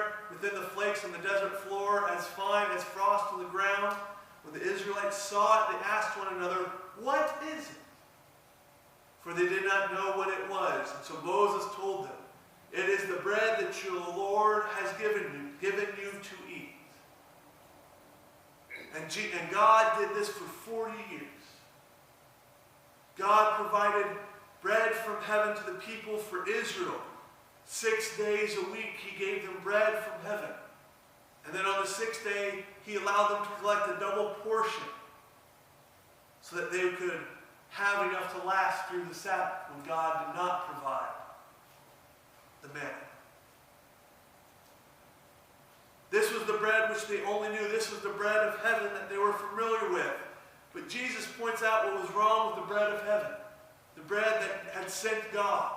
there within the flakes on the desert floor, as fine as frost on the ground. When the Israelites saw it, they asked one another, "What is it?" For they did not know what it was. And so Moses told them, "It is the bread that your Lord has given you to eat." And God did this for 40 years. God provided bread from heaven to the people for Israel. 6 days a week he gave them bread from heaven. And then on the 6th day, he allowed them to collect a double portion so that they could have enough to last through the Sabbath when God did not provide the manna. This was the bread which they only knew. This was the bread of heaven that they were familiar with. But Jesus points out what was wrong with the bread of heaven. The bread that had sent God.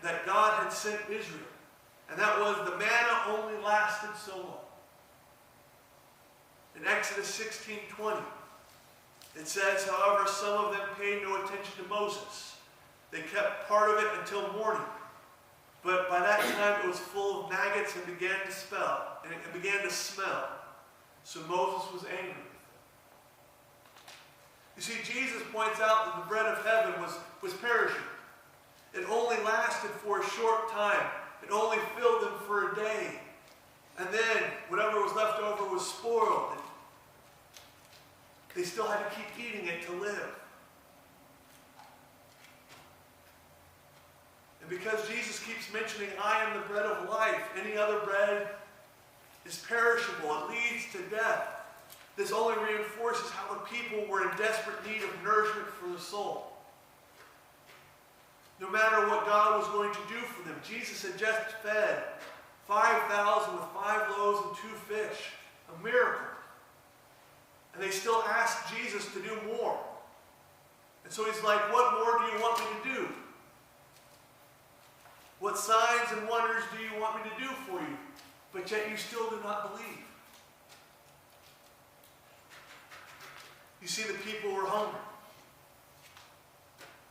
That God had sent Israel. And that was the manna only lasted so long. In Exodus 16:20, it says, "However, some of them paid no attention to Moses. They kept part of it until morning. But by that time it was full of maggots and began to smell. So Moses was angry with them." You see, Jesus points out that the bread of heaven was perishing. It only lasted for a short time. It only filled them for a day. And then whatever was left over was spoiled. They still had to keep eating it to live. And because Jesus keeps mentioning, "I am the bread of life," any other bread is perishable. It leads to death. This only reinforces how the people were in desperate need of nourishment for the soul. No matter what God was going to do for them, Jesus had just fed 5,000 with 5 loaves and 2 fish. A miracle. And they still asked Jesus to do more. And so he's like, "What more do you want me to do? What signs and wonders do you want me to do for you? But yet you still do not believe." You see, the people were hungry.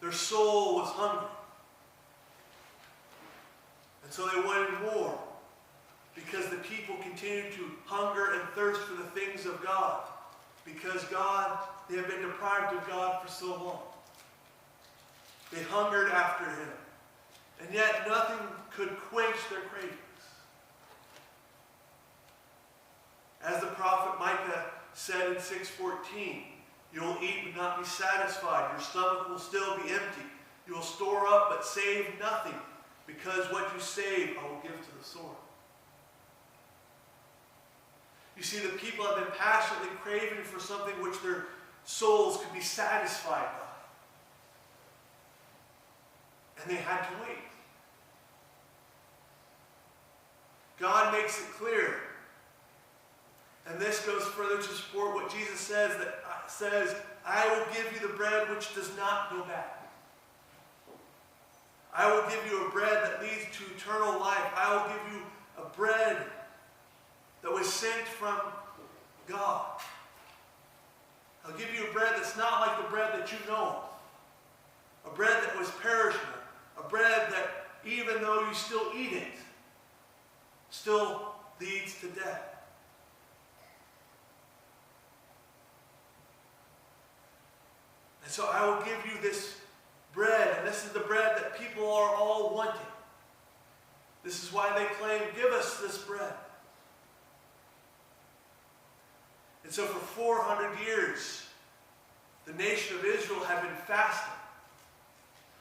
Their soul was hungry. And so they wanted more. Because the people continued to hunger and thirst for the things of God. Because they had been deprived of God for so long. They hungered after him. And yet nothing could quench their cravings. As the prophet Micah said in 6:14, "You will eat but not be satisfied. Your stomach will still be empty. You will store up but save nothing, because what you save I will give to the sword." You see, the people have been passionately craving for something which their souls could be satisfied by. And they had to wait. God makes it clear. And this goes further to support what Jesus says, "I will give you the bread which does not go back. I will give you a bread that leads to eternal life. I will give you a bread that was sent from God. I'll give you a bread that's not like the bread that you know. A bread that was perishable. A bread that, even though you still eat it, still leads to death." And so I will give you this bread, and this is the bread that people are all wanting. This is why they claim, "Give us this bread." And so for 400 years, the nation of Israel had been fasting.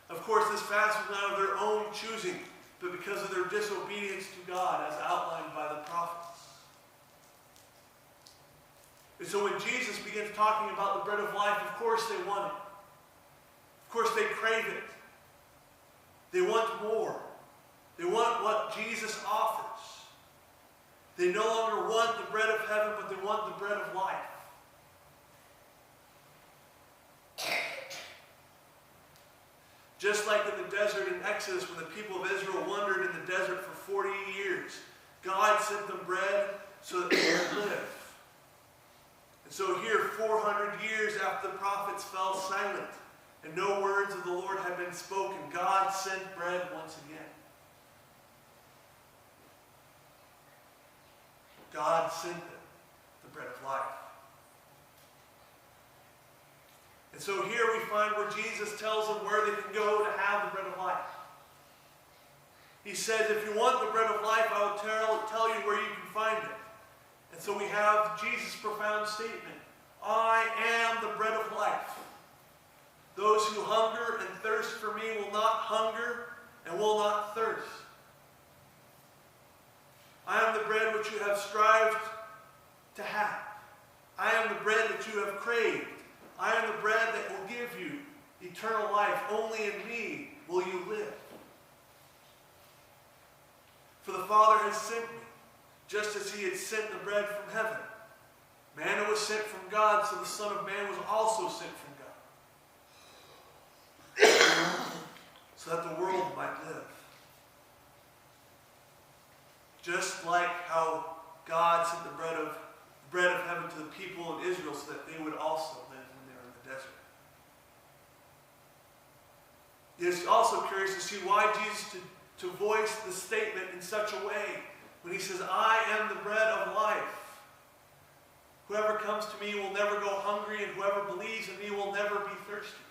Of course, this fast was not of their own choosing, but because of their disobedience to God, as outlined by the prophets. And so when Jesus begins talking about the bread of life, of course they want it. Of course they crave it. They want more. They want what Jesus offers. They no longer want the bread of heaven, but they want the bread of life. Just like in the desert in Exodus, when the people of Israel wandered in the desert for 40 years, God sent them bread so that they would live. And so here, 400 years after the prophets fell silent and no words of the Lord had been spoken, God sent bread once again. sent them the bread of life. And so here we find where Jesus tells them where they can go to have the bread of life. He says, if you want the bread of life, I will tell you where you can find it. And so we have Jesus' profound statement, I am the bread of life. Those who hunger and thirst for me will not hunger and will not thirst. I am the bread which you have strived to have. I am the bread that you have craved. I am the bread that will give you eternal life. Only in me will you live. For the Father has sent me, just as he had sent the bread from heaven. Manna was sent from God, so the Son of Man was also sent from God, so that the world might live. Just like how God sent the bread of heaven to the people of Israel so that they would also live when they were in the desert. It's also curious to see why Jesus to voice the statement in such a way when he says, I am the bread of life. Whoever comes to me will never go hungry, and whoever believes in me will never be thirsty.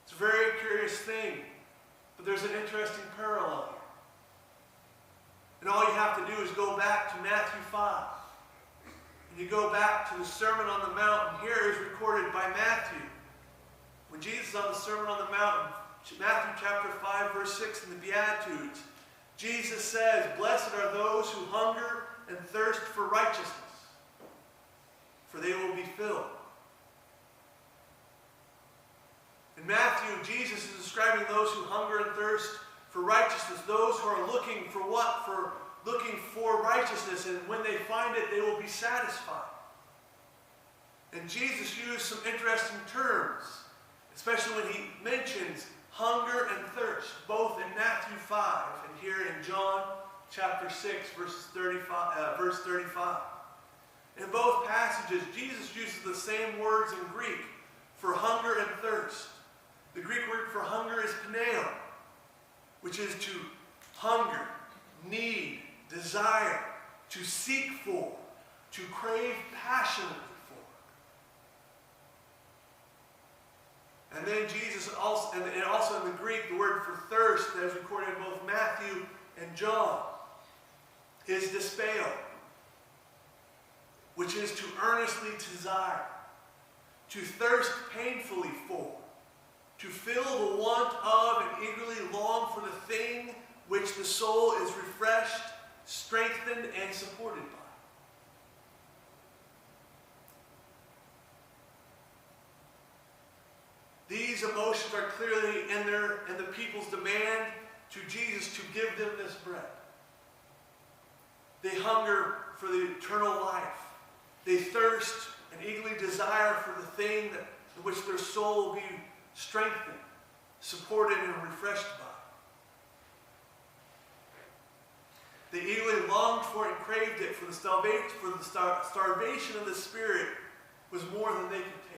It's a very curious thing, but there's an interesting parallel here. And all you have to do is go back to Matthew 5. And you go back to the Sermon on the Mount, and here is recorded by Matthew. When Jesus is on the Sermon on the Mount, Matthew chapter 5, verse 6 in the Beatitudes, Jesus says, blessed are those who hunger and thirst for righteousness, for they will be filled. In Matthew, Jesus is describing those who hunger and thirst for righteousness, those who are looking for what? Looking for righteousness, and when they find it, they will be satisfied. And Jesus used some interesting terms, especially when he mentions hunger and thirst, both in Matthew 5 and here in John chapter 6, verse 35. In both passages, Jesus uses the same words in Greek for hunger and thirst. The Greek word for hunger is paneo, which is to hunger, need, desire, to seek for, to crave passionately for. And then Jesus also, and also in the Greek, the word for thirst that is recorded in both Matthew and John is dyspeo, which is to earnestly desire, to thirst painfully for, to feel the want of and eagerly long for the thing which the soul is refreshed, strengthened, and supported by. These emotions are clearly in the people's demand to Jesus to give them this bread. They hunger for the eternal life. They thirst and eagerly desire for the thing in which their soul will be strengthened, supported, and refreshed by. They eagerly longed for it and craved it, for the starvation of the Spirit was more than they could